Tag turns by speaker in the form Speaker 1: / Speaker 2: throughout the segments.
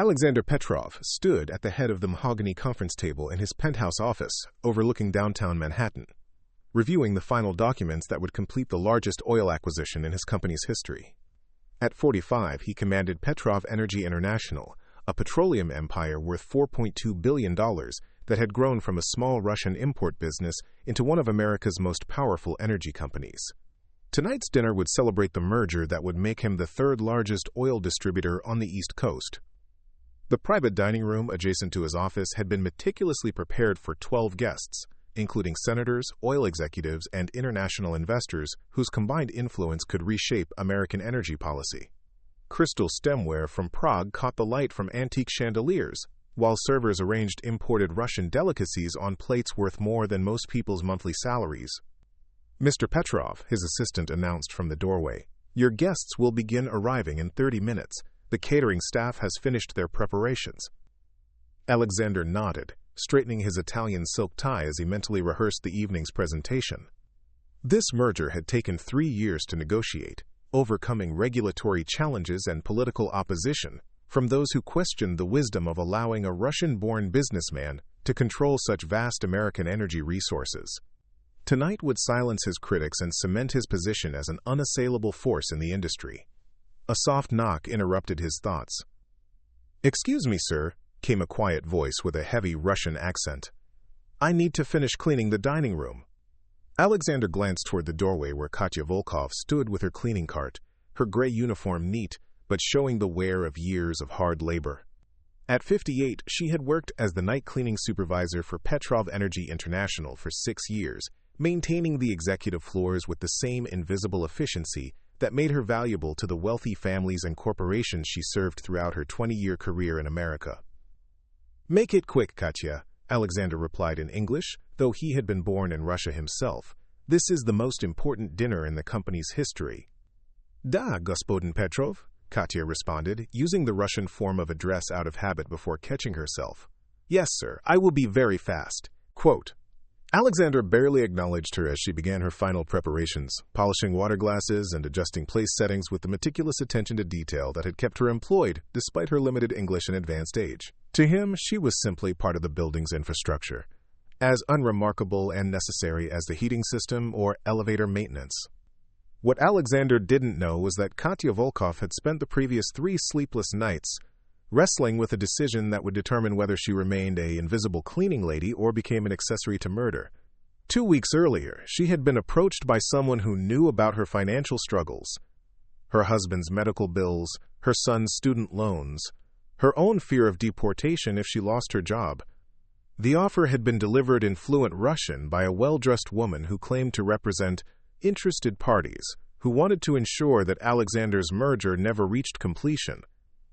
Speaker 1: Alexander Petrov stood at the head of the mahogany conference table in his penthouse office overlooking downtown Manhattan, reviewing the final documents that would complete the largest oil acquisition in his company's history. At 45, he commanded Petrov Energy International, a petroleum empire worth $4.2 billion that had grown from a small Russian import business into one of America's most powerful energy companies. Tonight's dinner would celebrate the merger that would make him the third-largest oil distributor on the East Coast. The private dining room adjacent to his office had been meticulously prepared for 12 guests, including senators, oil executives, and international investors whose combined influence could reshape American energy policy. Crystal stemware from Prague caught the light from antique chandeliers, while servers arranged imported Russian delicacies on plates worth more than most people's monthly salaries. "Mr. Petrov," his assistant announced from the doorway, "your guests will begin arriving in 30 minutes. The catering staff has finished their preparations." Alexander nodded, straightening his Italian silk tie as he mentally rehearsed the evening's presentation. This merger had taken 3 years to negotiate, overcoming regulatory challenges and political opposition from those who questioned the wisdom of allowing a Russian-born businessman to control such vast American energy resources. Tonight would silence his critics and cement his position as an unassailable force in the industry. A soft knock interrupted his thoughts. "Excuse me, sir," came a quiet voice with a heavy Russian accent. "I need to finish cleaning the dining room." Alexander glanced toward the doorway where Katya Volkov stood with her cleaning cart, her gray uniform neat but showing the wear of years of hard labor. At 58, she had worked as the night cleaning supervisor for Petrov Energy International for 6 years, maintaining the executive floors with the same invisible efficiency that made her valuable to the wealthy families and corporations she served throughout her 20-year career in America. "Make it quick, Katya," Alexander replied in English, though he had been born in Russia himself. "This is the most important dinner in the company's history." "Da, господин Petrov," Katya responded, using the Russian form of address out of habit before catching herself. "Yes, sir, I will be very fast." Quote, Alexander barely acknowledged her as she began her final preparations, polishing water glasses and adjusting place settings with the meticulous attention to detail that had kept her employed despite her limited English and advanced age. To him, she was simply part of the building's infrastructure, as unremarkable and necessary as the heating system or elevator maintenance. What Alexander didn't know was that Katya Volkov had spent the previous 3 sleepless nights wrestling with a decision that would determine whether she remained an invisible cleaning lady or became an accessory to murder. 2 weeks earlier, she had been approached by someone who knew about her financial struggles, her husband's medical bills, her son's student loans, her own fear of deportation if she lost her job. The offer had been delivered in fluent Russian by a well-dressed woman who claimed to represent interested parties who wanted to ensure that Alexander's merger never reached completion.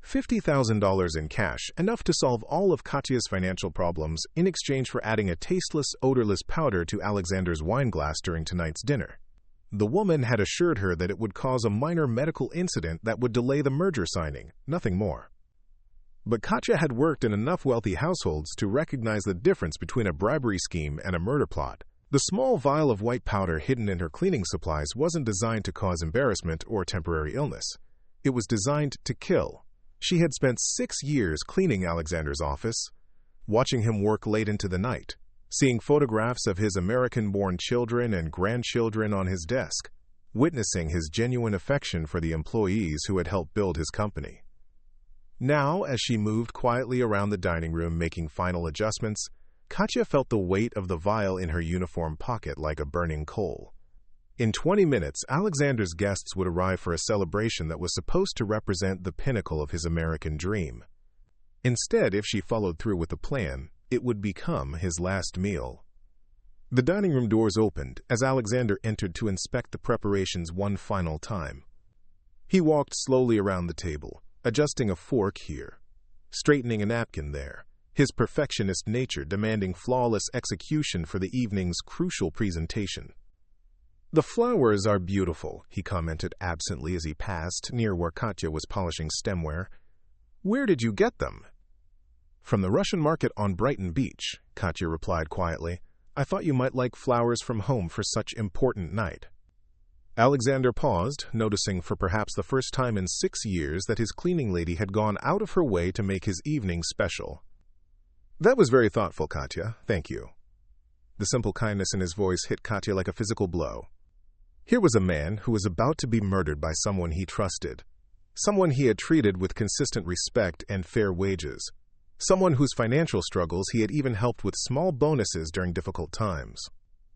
Speaker 1: $50,000 in cash, enough to solve all of Katya's financial problems in exchange for adding a tasteless, odorless powder to Alexander's wine glass during tonight's dinner. The woman had assured her that it would cause a minor medical incident that would delay the merger signing, nothing more. But Katya had worked in enough wealthy households to recognize the difference between a bribery scheme and a murder plot. The small vial of white powder hidden in her cleaning supplies wasn't designed to cause embarrassment or temporary illness. It was designed to kill. She had spent 6 years cleaning Alexander's office, watching him work late into the night, seeing photographs of his American-born children and grandchildren on his desk, witnessing his genuine affection for the employees who had helped build his company. Now, as she moved quietly around the dining room making final adjustments, Katya felt the weight of the vial in her uniform pocket like a burning coal. In 20 minutes, Alexander's guests would arrive for a celebration that was supposed to represent the pinnacle of his American dream. Instead, if she followed through with the plan, it would become his last meal. The dining room doors opened as Alexander entered to inspect the preparations one final time. He walked slowly around the table, adjusting a fork here, straightening a napkin there, his perfectionist nature demanding flawless execution for the evening's crucial presentation. "The flowers are beautiful," he commented absently as he passed near where Katya was polishing stemware. "Where did you get them?" "From the Russian market on Brighton Beach," Katya replied quietly. "I thought you might like flowers from home for such important night." Alexander paused, noticing for perhaps the first time in 6 years that his cleaning lady had gone out of her way to make his evening special. "That was very thoughtful, Katya. Thank you." The simple kindness in his voice hit Katya like a physical blow. Here was a man who was about to be murdered by someone he trusted, someone he had treated with consistent respect and fair wages, someone whose financial struggles he had even helped with small bonuses during difficult times.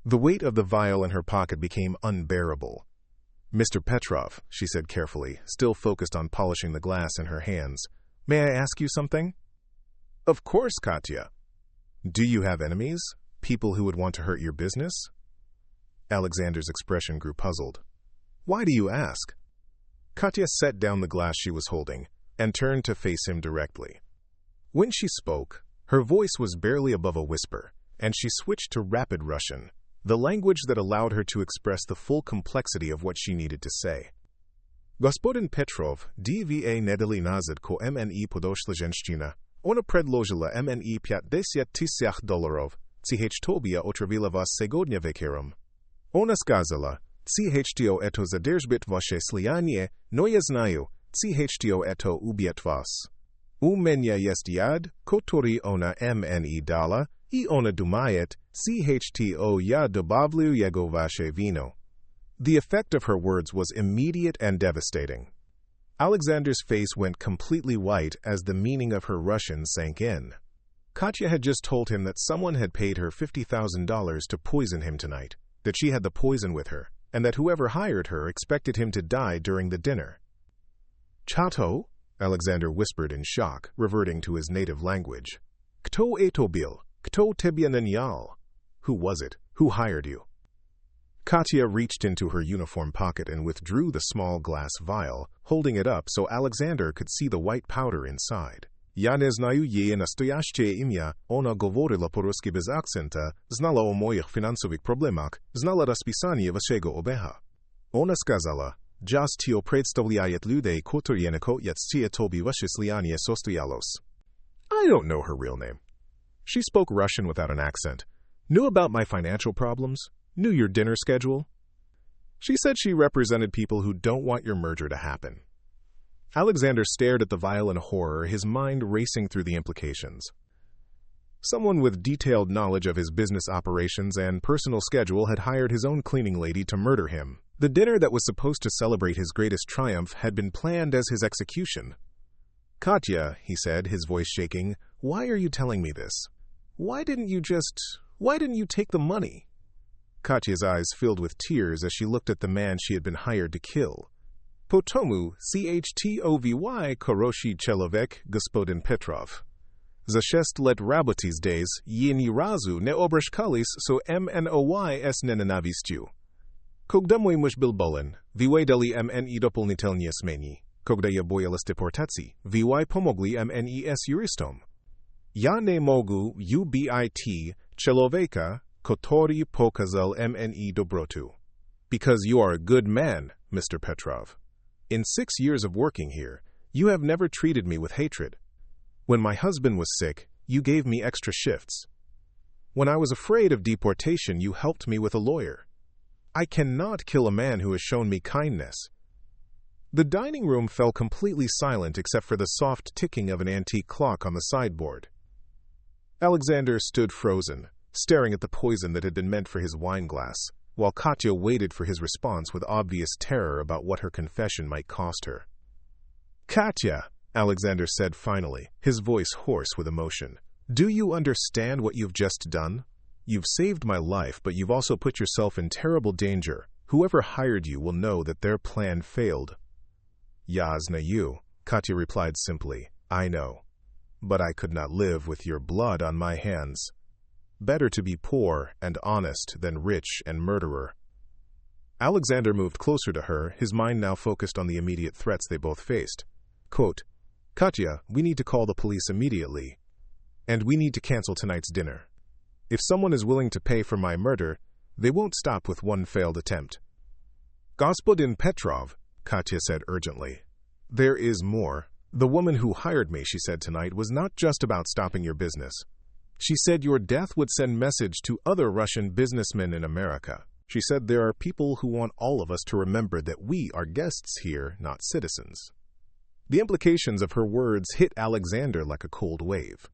Speaker 1: The weight of the vial in her pocket became unbearable. "Mr. Petrov," she said carefully, still focused on polishing the glass in her hands, "may I ask you something?" "Of course, Katya." "Do you have enemies? People who would want to hurt your business?" Alexander's expression grew puzzled. "Why do you ask?" Katya set down the glass she was holding and turned to face him directly. When she spoke, her voice was barely above a whisper, and she switched to rapid Russian, the language that allowed her to express the full complexity of what she needed to say. "Господин Petrov, dva nedeli nazad ko mne podoshla zhenshchina. Ona predložila mne $50,000. Chhtobia otravila vas segodnya večerom. Ona skazala, chto eto zadržbit vaše slianje, no ja znаю, chto eto ubjet vas. U menya jest yad, kotori ona mne dala, I ona dumayet, chto ya dobavlю jego vaše vino." The effect of her words was immediate and devastating. Alexander's face went completely white as the meaning of her Russian sank in. Katya had just told him that someone had paid her $50,000 to poison him tonight, that she had the poison with her, and that whoever hired her expected him to die during the dinner. "Chato?" Alexander whispered in shock, reverting to his native language. "Kto etobil? Kto tebya nanyal?" Who was it? Who hired you? Katya reached into her uniform pocket and withdrew the small glass vial, holding it up so Alexander could see the white powder inside. "Я не знаю ее настоящее имя, она говорила по-русски без акцента, знала о моих финансовых проблемах, знала расписание вашего обеда. Она сказала, часто представляет людей, которые не хотят, чтобы ваше слияние состоялось." I don't know her real name. She spoke Russian without an accent, knew about my financial problems, knew your dinner schedule. She said she represented people who don't want your merger to happen. Alexander stared at the vial in horror, his mind racing through the implications. Someone with detailed knowledge of his business operations and personal schedule had hired his own cleaning lady to murder him. The dinner that was supposed to celebrate his greatest triumph had been planned as his execution. "Katya," he said, his voice shaking, "why are you telling me this? Why didn't you take the money?" Katya's eyes filled with tears as she looked at the man she had been hired to kill. "Potomu chtovy koroshi chelovek, gospodin Petrov. Za 6 let работы здесь я ни разу не обращались со mnoy s ненавистью. Когда мой муж был болен, вы дали мне дополнительные смены. Когда я боялась депортации, вы помогли мне с юристом. Я не могу убить человека, который показал мне доброту. Because you are a good man, Mr. Petrov. In 6 years of working here, you have never treated me with hatred. When my husband was sick, you gave me extra shifts. When I was afraid of deportation, you helped me with a lawyer. I cannot kill a man who has shown me kindness." The dining room fell completely silent except for the soft ticking of an antique clock on the sideboard. Alexander stood frozen, staring at the poison that had been meant for his wine glass, while Katya waited for his response with obvious terror about what her confession might cost her. "Katya," Alexander said finally, his voice hoarse with emotion, "do you understand what you've just done? You've saved my life, but you've also put yourself in terrible danger. Whoever hired you will know that their plan failed." "Я знаю," Katya replied simply, "I know. But I could not live with your blood on my hands. Better to be poor and honest than rich and murderer." Alexander moved closer to her, his mind now focused on the immediate threats they both faced. Quote, "Katya, we need to call the police immediately. And we need to cancel tonight's dinner. If someone is willing to pay for my murder, they won't stop with one failed attempt." "Господин Petrov," Katya said urgently, "there is more. The woman who hired me," she said tonight, "was not just about stopping your business. She said your death would send message to other Russian businessmen in America. She said there are people who want all of us to remember that we are guests here, not citizens. The implications of her words hit Alexander like a cold wave.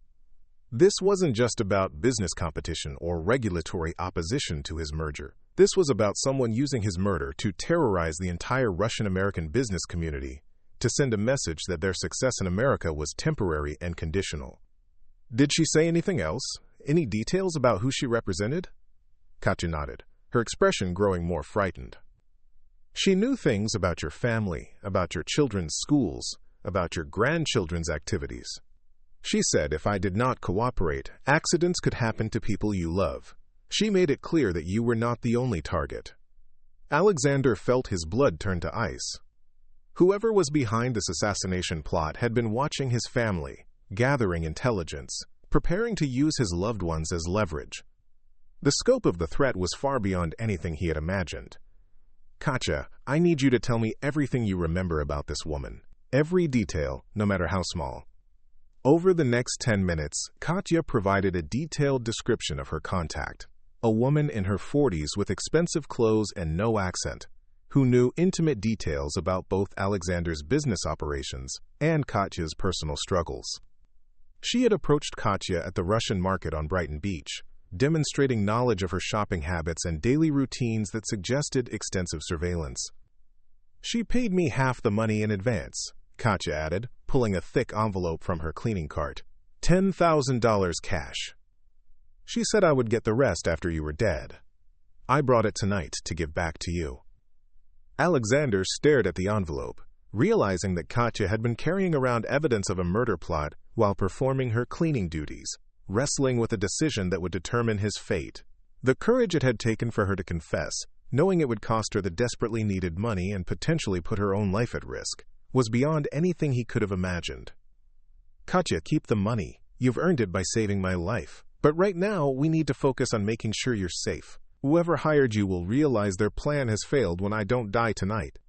Speaker 1: This wasn't just about business competition or regulatory opposition to his merger. This was about someone using his murder to terrorize the entire Russian-American business community, to send a message that their success in America was temporary and conditional. Did she say anything else? Any details about who she represented? Katya nodded, her expression growing more frightened. She knew things about your family, about your children's schools, about your grandchildren's activities. She said if I did not cooperate, accidents could happen to people you love. She made it clear that you were not the only target. Alexander felt his blood turn to ice. Whoever was behind this assassination plot had been watching his family, gathering intelligence, preparing to use his loved ones as leverage. The scope of the threat was far beyond anything he had imagined. Katya, I need you to tell me everything you remember about this woman. Every detail, no matter how small. Over the next 10 minutes, Katya provided a detailed description of her contact. A woman in her 40s with expensive clothes and no accent, who knew intimate details about both Alexander's business operations and Katya's personal struggles. She had approached Katya at the Russian market on Brighton Beach, demonstrating knowledge of her shopping habits and daily routines that suggested extensive surveillance. She paid me half the money in advance, Katya added, pulling a thick envelope from her cleaning cart. $10,000 cash. She said I would get the rest after you were dead. I brought it tonight to give back to you. Alexander stared at the envelope, realizing that Katya had been carrying around evidence of a murder plot while performing her cleaning duties, wrestling with a decision that would determine his fate. The courage it had taken for her to confess, knowing it would cost her the desperately needed money and potentially put her own life at risk, was beyond anything he could have imagined. Katya, keep the money. You've earned it by saving my life. But right now, we need to focus on making sure you're safe. Whoever hired you will realize their plan has failed when I don't die tonight.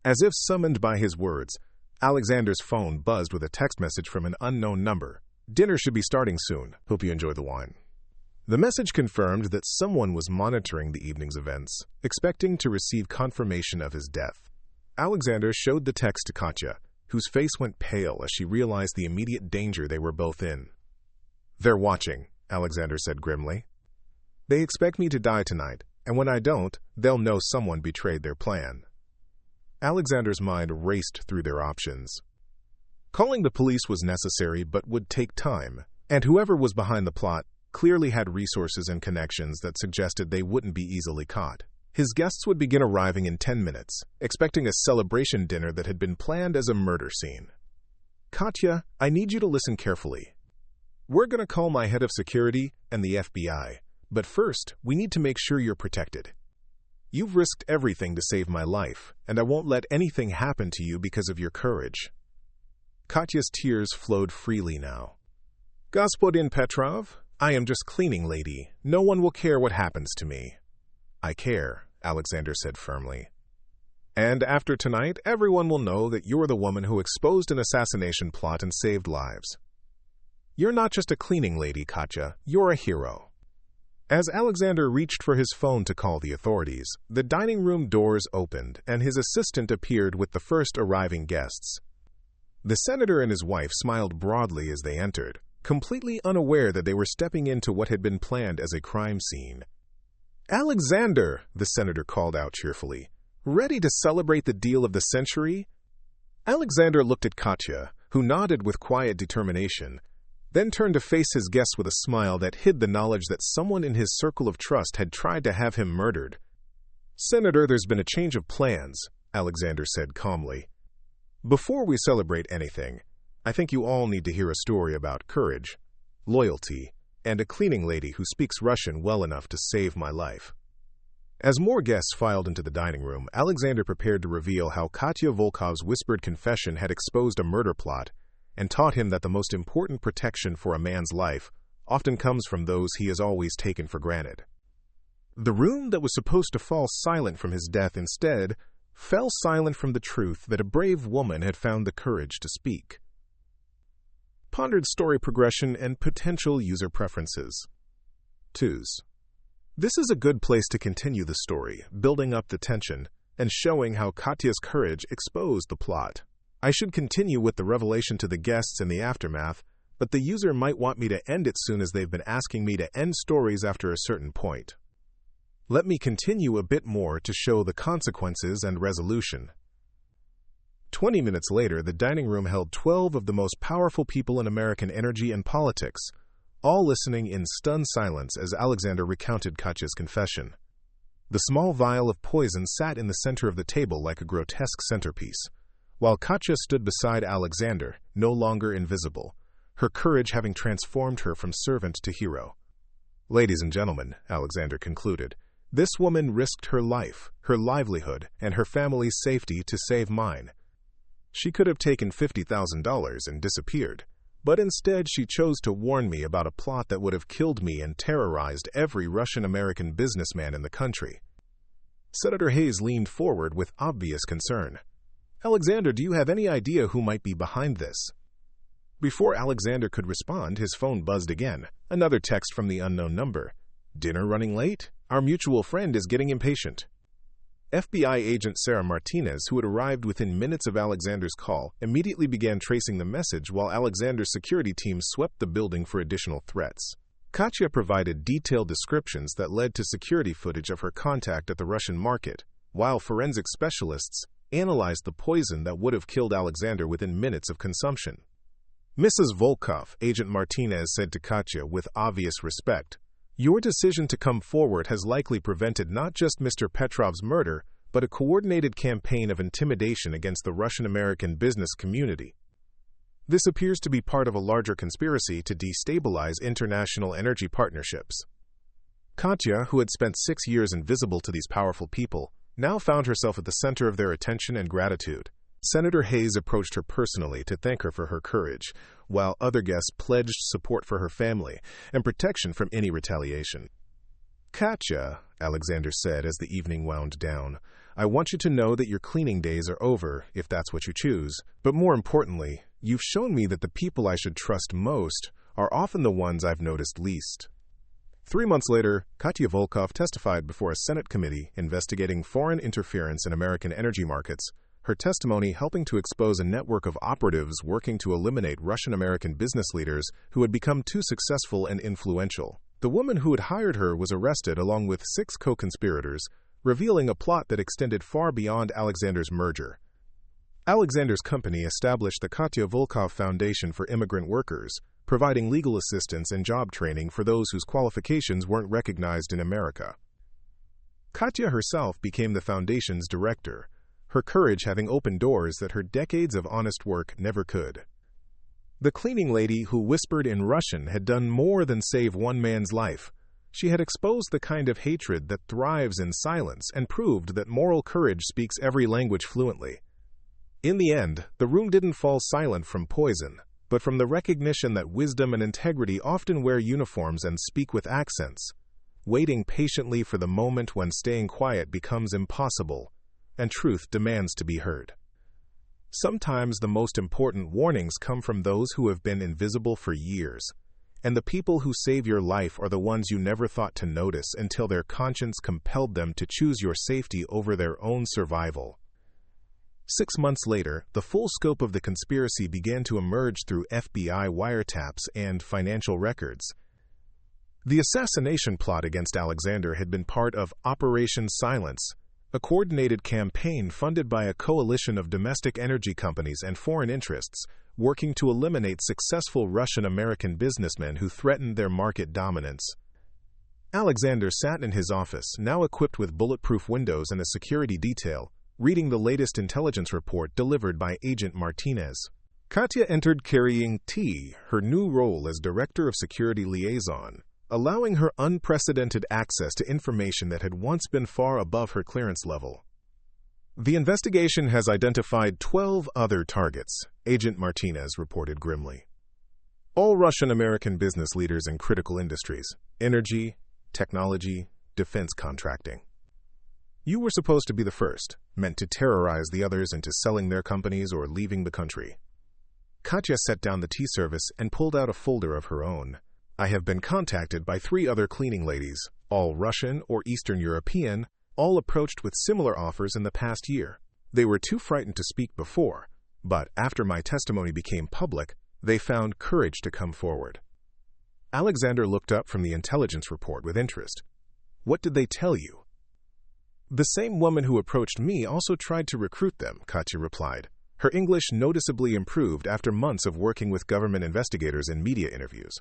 Speaker 1: As if summoned by his words, Alexander's phone buzzed with a text message from an unknown number. Dinner should be starting soon. Hope you enjoy the wine. The message confirmed that someone was monitoring the evening's events, expecting to receive confirmation of his death. Alexander showed the text to Katya, whose face went pale as she realized the immediate danger they were both in. They're watching, Alexander said grimly. They expect me to die tonight, and when I don't, they'll know someone betrayed their plan. Alexander's mind raced through their options. Calling the police was necessary but would take time, and whoever was behind the plot clearly had resources and connections that suggested they wouldn't be easily caught. His guests would begin arriving in 10 minutes, expecting a celebration dinner that had been planned as a murder scene. Katya, I need you to listen carefully. We're going to call my head of security and the FBI, but first, we need to make sure you're protected. You've risked everything to save my life, and I won't let anything happen to you because of your courage. Katya's tears flowed freely now. Господин Petrov, I am just cleaning lady. No one will care what happens to me. I care, Alexander said firmly. And after tonight, everyone will know that you're the woman who exposed an assassination plot and saved lives. You're not just a cleaning lady, Katya. You're a hero. As Alexander reached for his phone to call the authorities, the dining room doors opened and his assistant appeared with the first arriving guests. The senator and his wife smiled broadly as they entered, completely unaware that they were stepping into what had been planned as a crime scene. Alexander, the senator called out cheerfully, ready to celebrate the deal of the century? Alexander looked at Katya, who nodded with quiet determination, then turned to face his guests with a smile that hid the knowledge that someone in his circle of trust had tried to have him murdered. Senator, there's been a change of plans, Alexander said calmly. Before we celebrate anything, I think you all need to hear a story about courage, loyalty, and a cleaning lady who speaks Russian well enough to save my life. As more guests filed into the dining room, Alexander prepared to reveal how Katya Volkov's whispered confession had exposed a murder plot and taught him that the most important protection for a man's life often comes from those he has always taken for granted. The room that was supposed to fall silent from his death instead fell silent from the truth that a brave woman had found the courage to speak. Pondered story progression and potential user preferences. 2s. This is a good place to continue the story, building up the tension and showing how Katya's courage exposed the plot. I should continue with the revelation to the guests in the aftermath, but the user might want me to end it soon as they've been asking me to end stories after a certain point. Let me continue a bit more to show the consequences and resolution. 20 minutes later, the dining room held 12 of the most powerful people in American energy and politics, all listening in stunned silence as Alexander recounted Katya's confession. The small vial of poison sat in the center of the table like a grotesque centerpiece, while Katya stood beside Alexander, no longer invisible, her courage having transformed her from servant to hero. "Ladies and gentlemen," Alexander concluded, "this woman risked her life, her livelihood, and her family's safety to save mine. She could have taken $50,000 and disappeared, but instead she chose to warn me about a plot that would have killed me and terrorized every Russian-American businessman in the country." Senator Hayes leaned forward with obvious concern. "Alexander, do you have any idea who might be behind this?" Before Alexander could respond, his phone buzzed again. Another text from the unknown number. "Dinner running late? Our mutual friend is getting impatient." FBI agent Sarah Martinez, who had arrived within minutes of Alexander's call, immediately began tracing the message while Alexander's security team swept the building for additional threats. Katya provided detailed descriptions that led to security footage of her contact at the Russian market, while forensic specialists analyzed the poison that would have killed Alexander within minutes of consumption. "Mrs. Volkov," Agent Martinez said to Katya with obvious respect, "your decision to come forward has likely prevented not just Mr. Petrov's murder, but a coordinated campaign of intimidation against the Russian-American business community. This appears to be part of a larger conspiracy to destabilize international energy partnerships." Katya, who had spent 6 years invisible to these powerful people, now found herself at the center of their attention and gratitude. Senator Hayes approached her personally to thank her for her courage, while other guests pledged support for her family and protection from any retaliation. "Katya," Alexander said as the evening wound down, "I want you to know that your cleaning days are over, if that's what you choose. But more importantly, you've shown me that the people I should trust most are often the ones I've noticed least." 3 months later, Katya Volkov testified before a Senate committee investigating foreign interference in American energy markets, her testimony helping to expose a network of operatives working to eliminate Russian-American business leaders who had become too successful and influential. The woman who had hired her was arrested along with 6 co-conspirators, revealing a plot that extended far beyond Alexander's merger. Alexander's company established the Katya Volkov Foundation for Immigrant Workers, providing legal assistance and job training for those whose qualifications weren't recognized in America. Katya herself became the foundation's director, her courage having opened doors that her decades of honest work never could. The cleaning lady who whispered in Russian had done more than save one man's life. She had exposed the kind of hatred that thrives in silence and proved that moral courage speaks every language fluently. In the end, the room didn't fall silent from poison, but from the recognition that wisdom and integrity often wear uniforms and speak with accents, waiting patiently for the moment when staying quiet becomes impossible, and truth demands to be heard. Sometimes the most important warnings come from those who have been invisible for years, and the people who save your life are the ones you never thought to notice until their conscience compelled them to choose your safety over their own survival. 6 months later, the full scope of the conspiracy began to emerge through FBI wiretaps and financial records. The assassination plot against Alexander had been part of Operation Silence, a coordinated campaign funded by a coalition of domestic energy companies and foreign interests working to eliminate successful Russian-American businessmen who threatened their market dominance. Alexander sat in his office, now equipped with bulletproof windows and a security detail, reading the latest intelligence report delivered by Agent Martinez. Katya entered carrying T, her new role as Director of Security Liaison, allowing her unprecedented access to information that had once been far above her clearance level. "The investigation has identified 12 other targets," Agent Martinez reported grimly. "All Russian-American business leaders in critical industries: energy, technology, defense contracting. You were supposed to be the first, meant to terrorize the others into selling their companies or leaving the country." Katya set down the tea service and pulled out a folder of her own. I have been contacted by 3 other cleaning ladies, all Russian or Eastern European, all approached with similar offers in the past year. They were too frightened to speak before, but after my testimony became public, they found courage to come forward. Alexander looked up from the intelligence report with interest. What did they tell you? The same woman who approached me also tried to recruit them, Katya replied. Her English noticeably improved after months of working with government investigators in media interviews.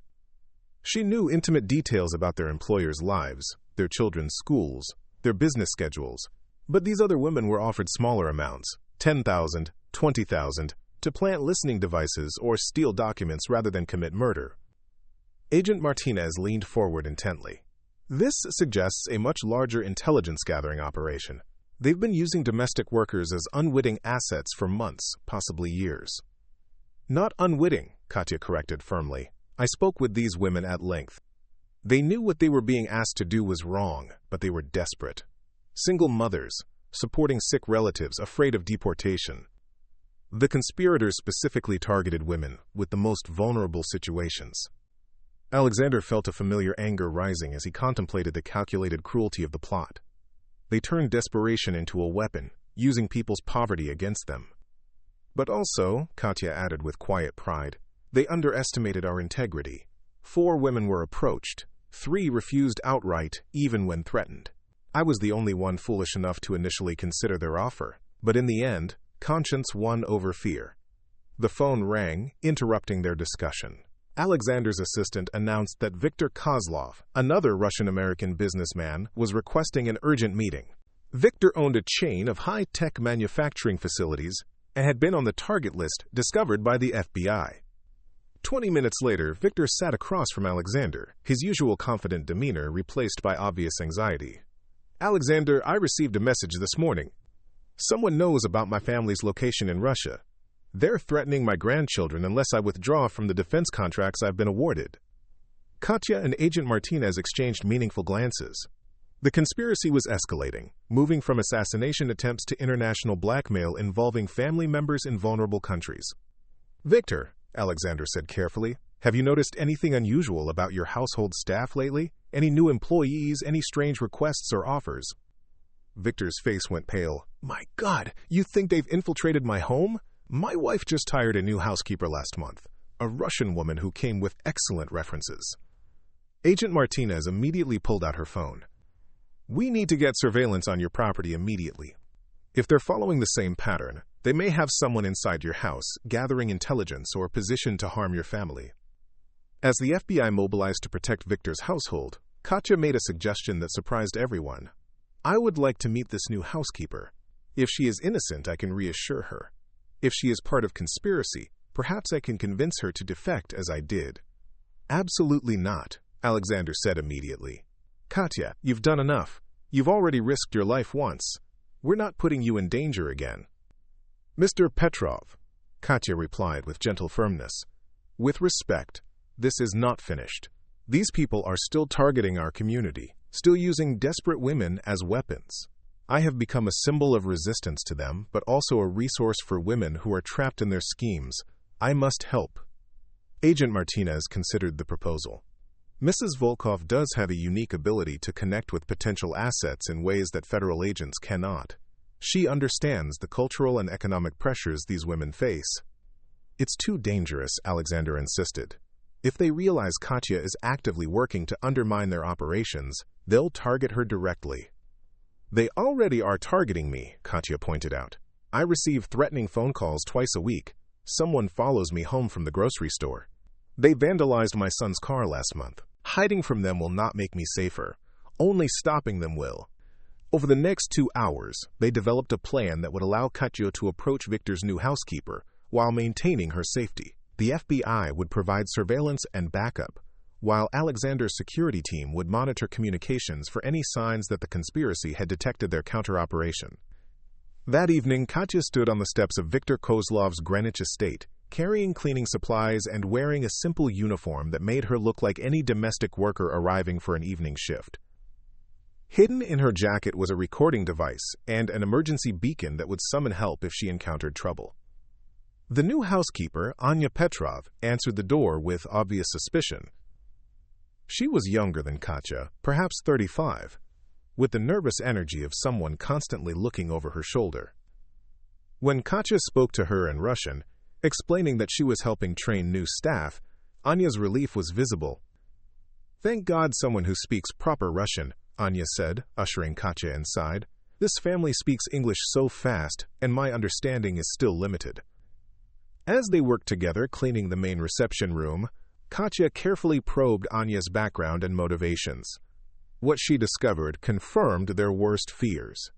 Speaker 1: She knew intimate details about their employers' lives, their children's schools, their business schedules, but these other women were offered smaller amounts, 10,000, 20,000, to plant listening devices or steal documents rather than commit murder. Agent Martinez leaned forward intently. This suggests a much larger intelligence-gathering operation. They've been using domestic workers as unwitting assets for months, possibly years. Not unwitting, Katya corrected firmly. I spoke with these women at length. They knew what they were being asked to do was wrong, but they were desperate. Single mothers, supporting sick relatives afraid of deportation. The conspirators specifically targeted women with the most vulnerable situations. Alexander felt a familiar anger rising as he contemplated the calculated cruelty of the plot. They turned desperation into a weapon, using people's poverty against them. But also, Katya added with quiet pride, they underestimated our integrity. 4 women were approached. 3 refused outright, even when threatened. I was the only one foolish enough to initially consider their offer, but in the end, conscience won over fear. The phone rang, interrupting their discussion. Alexander's assistant announced that Viktor Kozlov, another Russian-American businessman, was requesting an urgent meeting. Viktor owned a chain of high-tech manufacturing facilities and had been on the target list discovered by the FBI. 20 minutes later, Viktor sat across from Alexander, his usual confident demeanor replaced by obvious anxiety. Alexander, I received a message this morning. Someone knows about my family's location in Russia. They're threatening my grandchildren unless I withdraw from the defense contracts I've been awarded. Katya and Agent Martinez exchanged meaningful glances. The conspiracy was escalating, moving from assassination attempts to international blackmail involving family members in vulnerable countries. Victor, Alexander said carefully, have you noticed anything unusual about your household staff lately? Any new employees, any strange requests or offers? Victor's face went pale. My God, you think they've infiltrated my home? My wife just hired a new housekeeper last month, a Russian woman who came with excellent references. Agent Martinez immediately pulled out her phone. We need to get surveillance on your property immediately. If they're following the same pattern, they may have someone inside your house, gathering intelligence or positioned to harm your family. As the FBI mobilized to protect Victor's household, Katya made a suggestion that surprised everyone. I would like to meet this new housekeeper. If she is innocent, I can reassure her. If she is part of conspiracy, perhaps I can convince her to defect as I did. Absolutely not, Alexander said immediately. Katya, you've done enough. You've already risked your life once. We're not putting you in danger again. Mr. Petrov, Katya replied with gentle firmness. With respect, this is not finished. These people are still targeting our community, still using desperate women as weapons. I have become a symbol of resistance to them, but also a resource for women who are trapped in their schemes. I must help. Agent Martinez considered the proposal. Mrs. Volkov does have a unique ability to connect with potential assets in ways that federal agents cannot. She understands the cultural and economic pressures these women face. It's too dangerous, Alexander insisted. If they realize Katya is actively working to undermine their operations, they'll target her directly. They already are targeting me, Katya pointed out. I receive threatening phone calls twice a week. Someone follows me home from the grocery store. They vandalized my son's car last month. Hiding from them will not make me safer. Only stopping them will. Over the next 2 hours, they developed a plan that would allow Katya to approach Victor's new housekeeper while maintaining her safety. The FBI would provide surveillance and backup, while Alexander's security team would monitor communications for any signs that the conspiracy had detected their counter-operation. That evening, Katya stood on the steps of Viktor Kozlov's Greenwich estate, carrying cleaning supplies and wearing a simple uniform that made her look like any domestic worker arriving for an evening shift. Hidden in her jacket was a recording device and an emergency beacon that would summon help if she encountered trouble. The new housekeeper, Anya Petrov, answered the door with obvious suspicion. She was younger than Katya, perhaps 35, with the nervous energy of someone constantly looking over her shoulder. When Katya spoke to her in Russian, explaining that she was helping train new staff, Anya's relief was visible. "Thank God someone who speaks proper Russian," Anya said, ushering Katya inside. "This family speaks English so fast, and my understanding is still limited." As they worked together cleaning the main reception room, Katya carefully probed Anya's background and motivations. What she discovered confirmed their worst fears.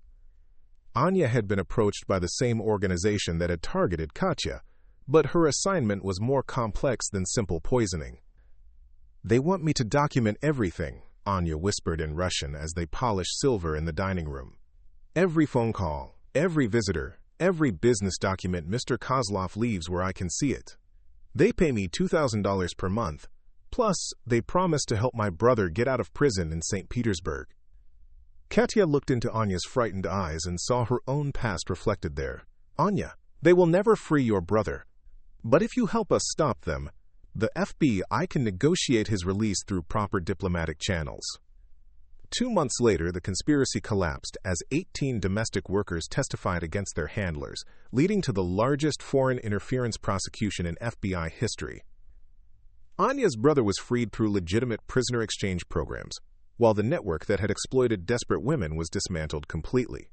Speaker 1: Anya had been approached by the same organization that had targeted Katya, but her assignment was more complex than simple poisoning. "They want me to document everything," Anya whispered in Russian as they polished silver in the dining room. "Every phone call, every visitor, every business document Mr. Kozlov leaves where I can see it. They pay me $2,000 per month, plus they promise to help my brother get out of prison in St. Petersburg." Katya looked into Anya's frightened eyes and saw her own past reflected there. "Anya, they will never free your brother. But if you help us stop them, the FBI can negotiate his release through proper diplomatic channels." 2 months later, the conspiracy collapsed as 18 domestic workers testified against their handlers, leading to the largest foreign interference prosecution in FBI history. Anya's brother was freed through legitimate prisoner exchange programs, while the network that had exploited desperate women was dismantled completely.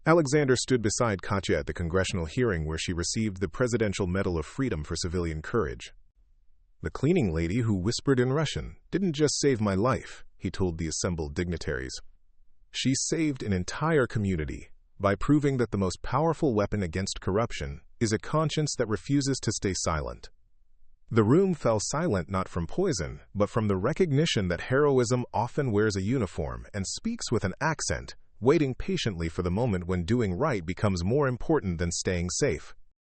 Speaker 1: Alexander stood beside Katya at the congressional hearing where she received the Presidential Medal of Freedom for civilian courage. "The cleaning lady who whispered in Russian didn't just save my life," he told the assembled dignitaries. "She saved an entire community by proving that the most powerful weapon against corruption is a conscience that refuses to stay silent." The room fell silent not from poison, but from the recognition that heroism often wears a uniform and speaks with an accent, waiting patiently for the moment when doing right becomes more important than staying safe.